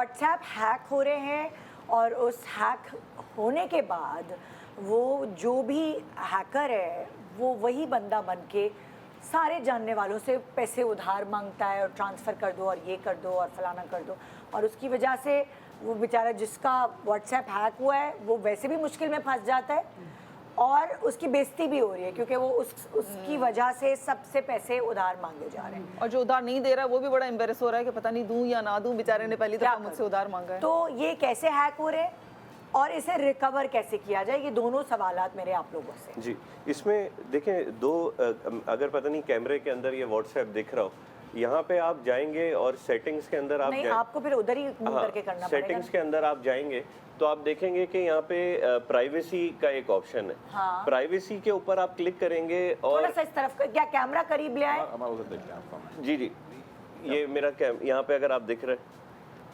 WhatsApp hack हो रहे हैं और उस हैक होने के बाद वो जो भी हैकर है वो वही बंदा बन के सारे जानने वालों से पैसे उधार मांगता है और ट्रांसफ़र कर दो और ये कर दो और फलाना कर दो, और उसकी वजह से वो बेचारा जिसका व्हाट्सएप हैक हुआ है वो वैसे भी मुश्किल में फंस जाता है और उसकी बेइज्जती भी हो रही है क्योंकि वो उसकी वजह से सबसे पैसे उधार मांगे जा रहे हैं। और जो उधार नहीं दे रहा है वो भी बड़ा एम्बेरस हो रहा है कि पता नहीं दूं या ना दूं, बेचारे ने पहली दफा मुझसे उधार मांगा है। तो ये कैसे हैक हो रहे हैं और इसे रिकवर कैसे किया जाए, ये दोनों सवालात मेरे आप लोगों से। जी, इसमें देखें दो, अगर पता नहीं कैमरे के अंदर ये व्हाट्सएप दिख रहा हो, यहाँ पे आप जाएंगे और सेटिंग्स के अंदर आप नहीं, आपको फिर उधर ही मूव करके करना पड़ेगा। सेटिंग्स के अंदर आप जाएंगे तो आप देखेंगे कि यहाँ पे प्राइवेसी का एक ऑप्शन है। हाँ। प्राइवेसी के ऊपर आप क्लिक करेंगे और थोड़ा सा इस तरफ क्या कैमरा करीब ले आए। जी जी, ये मेरा यहाँ पे अगर आप दिख रहे हैं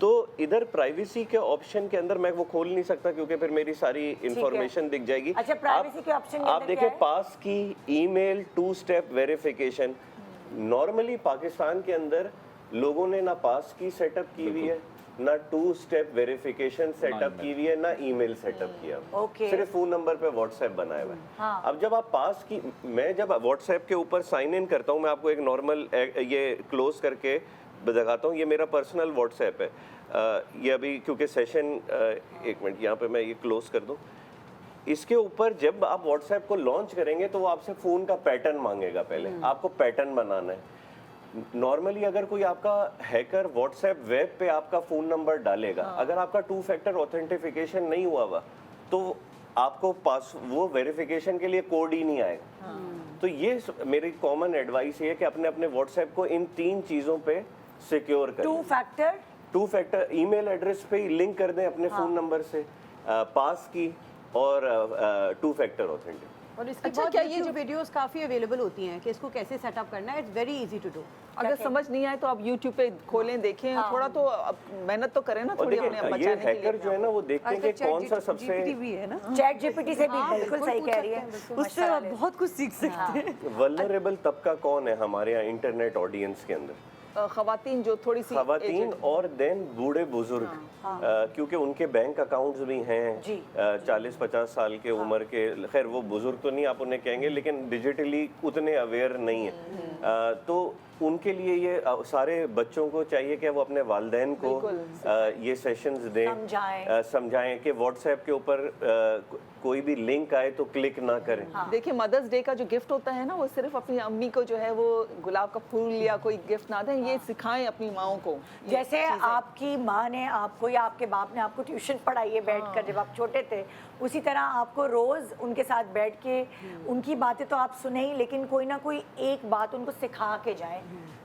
तो इधर प्राइवेसी के ऑप्शन के अंदर मैं वो खोल नहीं सकता क्योंकि फिर मेरी सारी इंफॉर्मेशन दिख जाएगी। अच्छा, प्राइवेसी के ऑप्शन आप देखिए पास की email 2 step verification. Normally Pakistan के अंदर लोगों ने ना पास की सेटअप की हुई है, ना 2 स्टेप वेरिफिकेशन सेटअप की हुई है, ना ईमेल सेटअप किया, सिर्फ फोन नंबर पे व्हाट्सएप बनाया हुआ है। हाँ। अब जब आप पास की, मैं जब व्हाट्सएप के ऊपर साइन इन करता हूँ, मैं आपको एक नॉर्मल ये क्लोज करके दिखाता हूँ, ये मेरा पर्सनल व्हाट्सएप है। ये अभी क्योंकि सेशन, एक मिनट यहाँ पे मैं ये क्लोज कर दूँ। इसके ऊपर जब आप व्हाट्सएप को लॉन्च करेंगे तो वो आपसे फ़ोन का पैटर्न मांगेगा, पहले आपको पैटर्न बनाना है। नॉर्मली अगर कोई आपका हैकर व्हाट्सएप वेब पे आपका फ़ोन नंबर डालेगा, अगर आपका 2 फैक्टर ऑथेंटिफिकेशन नहीं हुआ तो आपको पास वो वेरिफिकेशन के लिए कोड ही नहीं आएगा। तो ये मेरी कॉमन एडवाइस ये है कि अपने अपने व्हाट्सएप को इन 3 चीज़ों पे सिक्योर करें। 2 फैक्टर ईमेल एड्रेस पे ही लिंक कर दें अपने फ़ोन नंबर से, पास की और 2 फैक्टर ऑथेंटिक। और इसके बाद क्या ये जो वीडियोस काफ़ी अवेलेबल होती हैं कि इसको कैसे सेटअप करना है, it's very easy to do. अगर समझ नहीं आए तो आप YouTube पे खोलें, देखें, थोड़ा तो मेहनत तो करें ना थोड़ी अपने बचाने के लिए। ये हैकर जो है ना वो देखते हैं कि कौन सा सबसे चैट जीपीटी से भी बिल्कुल सही कह रही है, उससे आप बहुत कुछ सीख सकते हैं। वल्नरेबल तबका कौन है हमारे यहाँ इंटरनेट ऑडियंस के अंदर? खवातीन, जो थोड़ी सी खवातीन और देन बूढ़े बुजुर्ग, क्योंकि उनके बैंक अकाउंट्स भी हैं 40-50 साल के उम्र के। खैर वो बुजुर्ग तो नहीं आप उन्हें कहेंगे, लेकिन डिजिटली उतने अवेयर नहीं है। तो उनके लिए ये सारे बच्चों को चाहिए कि वो अपने वालिदैन को ये सेशंस दें, समझाएं कि व्हाट्सएप के ऊपर कोई भी लिंक आए तो क्लिक ना करें। देखिए, मदर्स डे का जो गिफ्ट होता है ना, वो सिर्फ अपनी अम्मी को जो है वो गुलाब का फूल या कोई गिफ्ट ना दें, ये सिखाएं अपनी माओं को। जैसे आपकी माँ ने आपको या आपके बाप ने आपको ट्यूशन पढ़ाई है बैठ कर जब आप छोटे थे, उसी तरह आपको रोज़ उनके साथ बैठ के उनकी बातें तो आप सुने ही, लेकिन कोई ना कोई एक बात उनको सिखा के जाएं,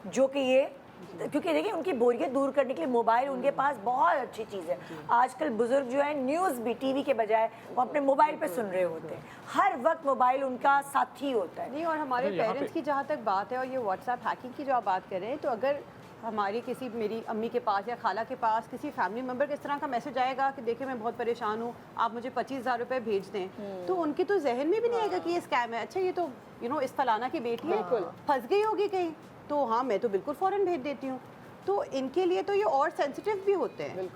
जो कि ये, क्योंकि देखिए उनकी बोरियत दूर करने के लिए मोबाइल उनके पास बहुत अच्छी चीज़ है। आजकल बुजुर्ग जो है न्यूज़ भी टीवी के बजाय वो अपने मोबाइल पे सुन रहे होते हैं, हर वक्त मोबाइल उनका साथी होता है। नहीं, और हमारे पेरेंट्स की जहाँ तक बात है और ये व्हाट्सएप हैकिंग की जो आप बात कर रहे हैं, तो अगर हमारी किसी, मेरी अम्मी के पास या खाला के पास किसी फैमिली मेम्बर के इस तरह का मैसेज आएगा कि देखिए मैं बहुत परेशान हूँ, आप मुझे 25,000 रुपये भेज दें, तो उनके तो जहन में भी नहीं आएगा कि ये स्कैम है। अच्छा, ये तो इस फलाना की बेटी है, फंस गई होगी कहीं, तो हाँ मैं तो बिल्कुल फ़ौरन भेज देती हूँ। तो इनके लिए तो ये और सेंसिटिव भी होते हैं।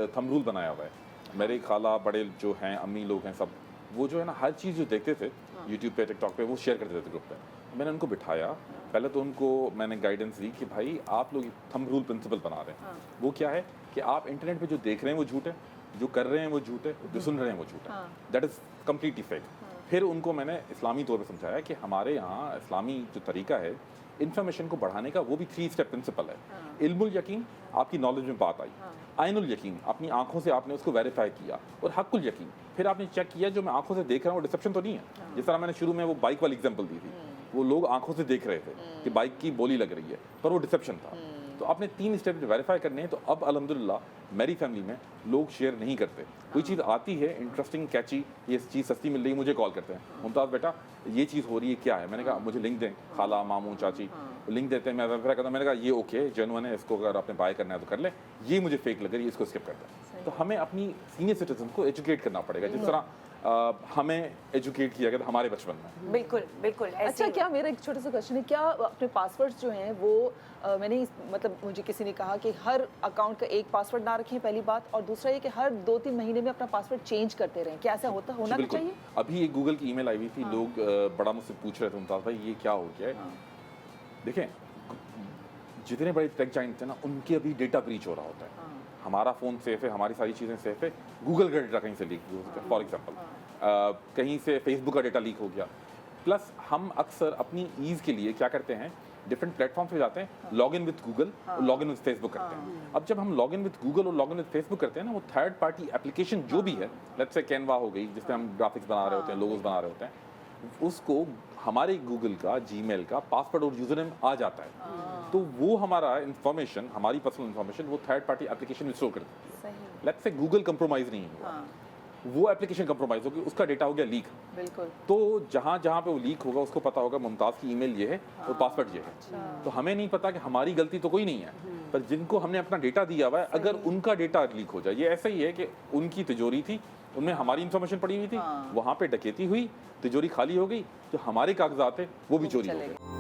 थंब रूल बनाया हुआ है। मेरे खाला बड़े जो हैं, अम्मी लोग हैं, सब वो जो है ना हर चीज़ जो देखते थे यूट्यूब पे, टिकटॉक पे, वो शेयर करते थे ग्रुप पे। मैंने उनको बिठाया, पहले तो उनको मैंने गाइडेंस दी कि भाई आप लोग थंब रूल प्रिंसिपल बना रहे हैं। वो क्या है कि आप इंटरनेट पे जो देख रहे हैं वो झूठ है, जो कर रहे हैं वो झूठ है, जो सुन रहे हैं वो झूठ है। That is completely fake. फिर उनको मैंने इस्लामी तौर पे समझाया कि हमारे यहाँ इस्लामी जो तरीका है इन्फॉर्मेशन को बढ़ाने का, वो भी 3 स्टेप प्रिंसिपल है। इल्मुल यकीन, आपकी नॉलेज में बात आई। आइनुल यकीन, अपनी आंखों से आपने उसको वेरीफाई किया। और हक्कुल यकीन, फिर आपने चेक किया जो मैं आंखों से देख रहा हूँ वो डिसेप्शन तो नहीं है। जिस तरह मैंने शुरू में वो बाइक वाली एग्जांपल दी थी, वो लोग आंखों से देख रहे थे कि बाइक की बोली लग रही है, पर वो डिसेप्शन था। तो आपने 3 स्टेप वेरीफाई करने हैं। तो अब अल्हम्दुलिल्लाह मेरी फैमिली में लोग शेयर नहीं करते। कोई चीज़ आती है इंटरेस्टिंग, कैची, ये चीज़ सस्ती मिल रही है, मुझे कॉल करते हैं, मुमताज़ बेटा ये चीज़ हो रही है, क्या है? मैंने कहा मुझे लिंक दें, खाला, मामू, चाची लिंक देते हैं, मैं वेरीफाई करता हूँ। मैंने कहा ये ओके जेन्युइन है, इसको अगर आपने बाय करना है तो कर ले, ये मुझे फेक लग रही है, इसको स्किप करते हैं। तो हमें अपनी सीनियर सिटीजन को एजुकेट करना पड़ेगा। जिस तरह हमें एजुकेट किया गया था हमारे बचपन में। बिल्कुल बिल्कुल ऐसे अच्छा, ही क्या मेरा एक छोटा सा क्वेश्चन है, क्या अपने पासवर्ड्स जो हैं वो मैंने मतलब मुझे किसी ने कहा कि हर अकाउंट का एक पासवर्ड ना रखें, पहली बात, और दूसरा ये कि हर 2-3 महीने में अपना पासवर्ड चेंज करते रहें, क्या ऐसा होना जी, भी बिल्कुल। चाहिए? अभी एक गूगल की ईमेल आई हुई थी, लोग बड़ा मुझसे पूछ रहे थे मुमताज़ भाई ये क्या हो गया है। देखें, जितने बड़े टेक जाइंट थे ना, उनके अभी डेटा ब्रीच हो रहा होता है। हमारा फ़ोन सेफ है, हमारी सारी चीज़ें सेफ है, गूगल का डेटा कहीं से लीक हो सकता है। फॉर एग्जांपल कहीं से फेसबुक का डेटा लीक हो गया। प्लस हम अक्सर अपनी ईज़ के लिए क्या करते हैं, डिफरेंट प्लेटफॉर्म पे जाते हैं, लॉग इन विद गूगल और लॉग इन विद फेसबुक करते हैं। अब जब हम लॉग इन विद गूगल और लॉग इन विद फेसबुक करते हैं ना, वो थर्ड पार्टी एप्लीकेशन जो भी है, लेट्स से कैनवा हो गई जिसपे हम ग्राफिक्स बना रहे होते हैं, लोगोस बना रहे होते हैं, उसको हमारे गूगल का, जीमेल का पासवर्ड और यूजर नेम आ जाता है। तो वो हमारा इन्फॉर्मेशन, हमारी पर्सनल इन्फॉर्मेशन वो थर्ड पार्टी एप्लीकेशन में स्टोर कर देती है। सही, लेट्स से गूगल कंप्रोमाइज नहीं हुआ, वो एप्लीकेशन कंप्रोमाइज होगी, उसका डेटा हो गया लीक। बिल्कुल। तो जहाँ जहाँ पे वो लीक होगा उसको पता होगा मुमताज़ की ईमेल ये है और पासवर्ड ये है। तो हमें नहीं पता कि हमारी गलती तो कोई नहीं है, पर जिनको हमने अपना डेटा दिया हुआ है, अगर उनका डेटा लीक हो जाए, ये ऐसा ही है कि उनकी तिजोरी थी, उनमें हमारी इन्फॉर्मेशन पड़ी हुई थी, वहाँ पे डकैती हुई, तिजोरी खाली हो गई, जो हमारे कागजात थे वो भी चोरी हो गए।